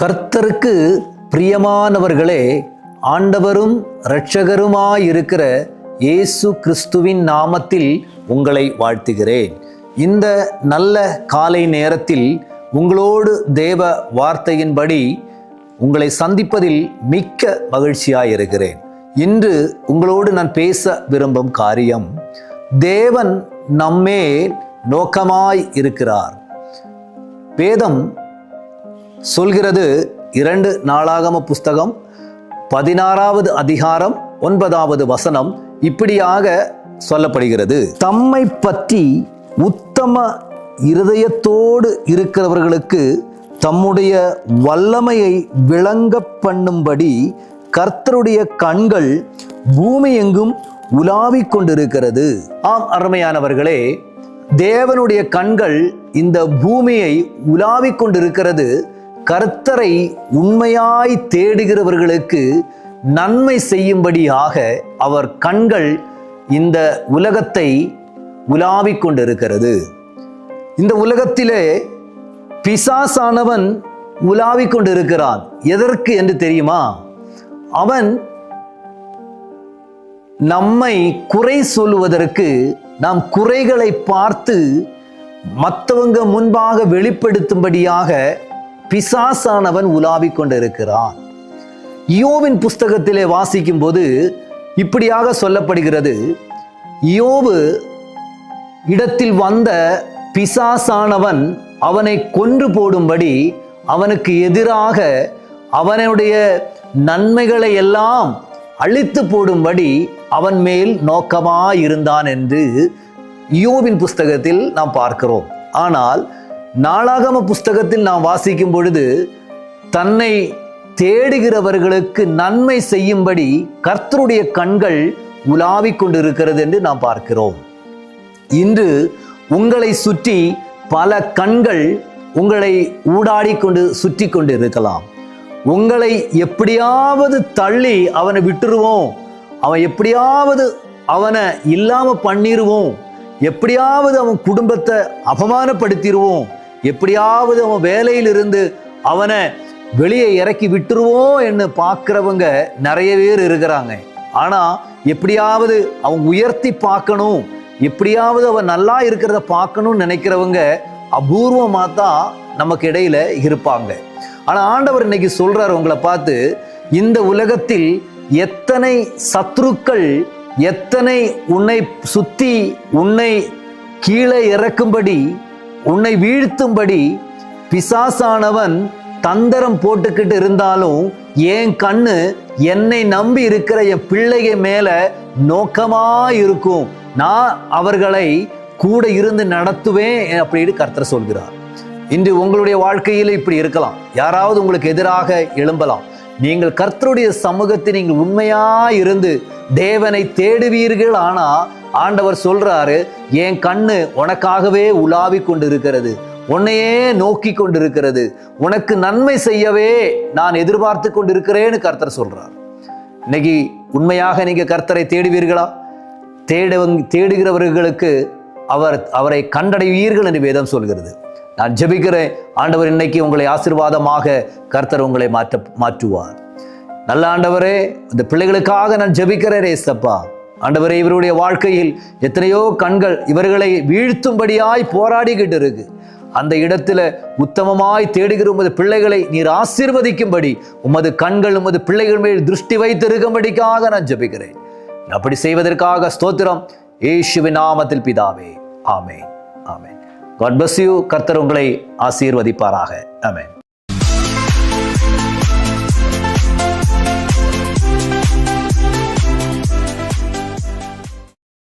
கர்த்தருக்கு பிரியமானவர்களே, ஆண்டவரும் இரட்சகருமாயிருக்கிற இயேசு கிறிஸ்துவின் நாமத்தில் உங்களை வாழ்த்துகிறேன். இந்த நல்ல காலை நேரத்தில் உங்களோடு தேவ வார்த்தையின்படி உங்களை சந்திப்பதில் மிக்க மகிழ்ச்சியாயிருக்கிறேன். இன்று உங்களோடு நான் பேச விரும்பும் காரியம், தேவன் நம்மேல் நோக்கமாய் இருக்கிறார். வேதம் சொல்கிறது, 2 நாளாகம புஸ்தகம் 16வது அதிகாரம் 9வது வசனம் இப்படியாக சொல்லப்படுகிறது. தம்மை பற்றி உத்தம இருதயத்தோடு இருக்கிறவர்களுக்கு தம்முடைய வல்லமையை விளங்க பண்ணும்படி கர்த்தருடைய கண்கள் பூமி எங்கும் உலாவிக் கொண்டிருக்கிறது. ஆம் அருமையானவர்களே, தேவனுடைய கண்கள் இந்த பூமியை உலாவிக் கொண்டிருக்கிறது. கர்த்தரை உண்மையாய் தேடுகிறவர்களுக்கு நன்மை செய்யும்படியாக அவர் கண்கள் இந்த உலகத்தை உலாவிக் கொண்டிருக்கிறது. இந்த உலகத்திலே பிசாசானவன் உலாவிக் கொண்டிருக்கிறான். எதற்கு என்று தெரியுமா? அவன் நம்மை குறை சொல்லுவதற்கு, நாம் குறைகளை பார்த்து மற்றவங்க முன்பாக வெளிப்படுத்தும்படியாக பிசாசானவன் உலாவிக் கொண்டிருக்கிறான். யோபின் புஸ்தகத்திலே வாசிக்கும் போது இப்படியாக சொல்லப்படுகிறது, யோபு இடத்தில் வந்த பிசாசானவன் அவனை கொன்று போடும்படி அவனுக்கு எதிராக அவனுடைய நன்மைகளை எல்லாம் அழித்து போடும்படி அவன் மேல் நோக்கமாயிருந்தான் என்று யோபின் புஸ்தகத்தில் நாம் பார்க்கிறோம். ஆனால் நாளாகம புஸ்தகத்தில் நாம் வாசிக்கும் பொழுது, தன்னை தேடுகிறவர்களுக்கு நன்மை செய்யும்படி கர்த்தருடைய கண்கள் உலாவிக் கொண்டிருக்கிறது என்று நாம் பார்க்கிறோம். இன்று உங்களை சுற்றி பல கண்கள் உங்களை ஊடாடி கொண்டு சுற்றி கொண்டு இருக்கலாம். உங்களை எப்படியாவது தள்ளி அவனை விட்டுருவோம், அவன் எப்படியாவது அவனை இல்லாம பண்ணிடுவோம், எப்படியாவது அவன் குடும்பத்தை அவமானப்படுத்திடுவோம், எப்படியாவது அவன் வேலையிலிருந்து அவனை வெளியே இறக்கி விட்டுருவோம் என்று பார்க்கிறவங்க நிறைய பேர் இருக்கிறாங்க. ஆனா எப்படியாவது அவன் உயர்த்தி பார்க்கணும், எப்படியாவது அவன் நல்லா இருக்கிறத பார்க்கணும்னு நினைக்கிறவங்க அபூர்வமா தான் நமக்கு இடையில இருப்பாங்க. ஆனா ஆண்டவர் இன்னைக்கு சொல்றாரு உங்களை பார்த்து, இந்த உலகத்தில் எத்தனை சத்துருக்கள், எத்தனை உன்னை சுத்தி உன்னை கீழே இறக்கும்படி, உன்னை வீழ்த்தும்படி பிசாசானவன் தந்திரம் போட்டுக்கிட்டு இருந்தாலும், என் கண்ணு என்னை நம்பி இருக்கிற என் பிள்ளைக மேல நோக்கமா இருக்கும், நான் அவர்களை கூட இருந்து நடத்துவேன் அப்படின்னு கர்த்தர் சொல்கிறார். இன்று உங்களுடைய வாழ்க்கையில் இப்படி இருக்கலாம். யாராவது உங்களுக்கு எதிராக எழும்பலாம். நீங்கள் கர்த்தருடைய சமூகத்தில் நீங்கள் உண்மையா இருந்து தேவனை தேடுவீர்கள். ஆனா ஆண்டவர் சொல்றாரு, என் கண்ணு உனக்காகவே உலாவிக் கொண்டிருக்கிறது, உன்னையே நோக்கி கொண்டிருக்கிறது, உனக்கு நன்மை செய்யவே நான் எதிர்பார்த்து கொண்டிருக்கிறேன்னு கர்த்தர் சொல்றார். இன்னைக்கு உண்மையாக நீங்க கர்த்தரை தேடுவீர்களா? தேடுகிறவர்களுக்கு அவரை கண்டடைவீர்கள் என்று வேதம் சொல்கிறது. நான் ஜெபிக்கிறேன், ஆண்டவர் இன்னைக்கு உங்களை ஆசீர்வாதமாக கர்த்தர் உங்களை மாற்றுவார். நல்ல ஆண்டவரே, இந்த பிள்ளைகளுக்காக நான் ஜெபிக்கிறேன் ஏசப்பா. ஆண்டவரே, இவருடைய வாழ்க்கையில் எத்தனையோ கண்கள் இவர்களை வீழ்த்தும்படியாய் போராடிக்கிட்டு இருக்கு. அந்த இடத்துல உத்தமமாய் தேடுகிற உமது பிள்ளைகளை நீர் ஆசீர்வதிக்கும்படி உமது கண்கள் உமது பிள்ளைகள் மேல் திருஷ்டி வைத்திருக்கும்படிக்காக நான் ஜெபிக்கிறேன். அப்படி செய்வதற்காக ஸ்தோத்திரம், இயேசுவின் நாமத்தில் பிதாவே, ஆமென், ஆமென். God bless you. கர்த்தர் உங்களை ஆசீர்வதிப்பாராக. ஆமென்.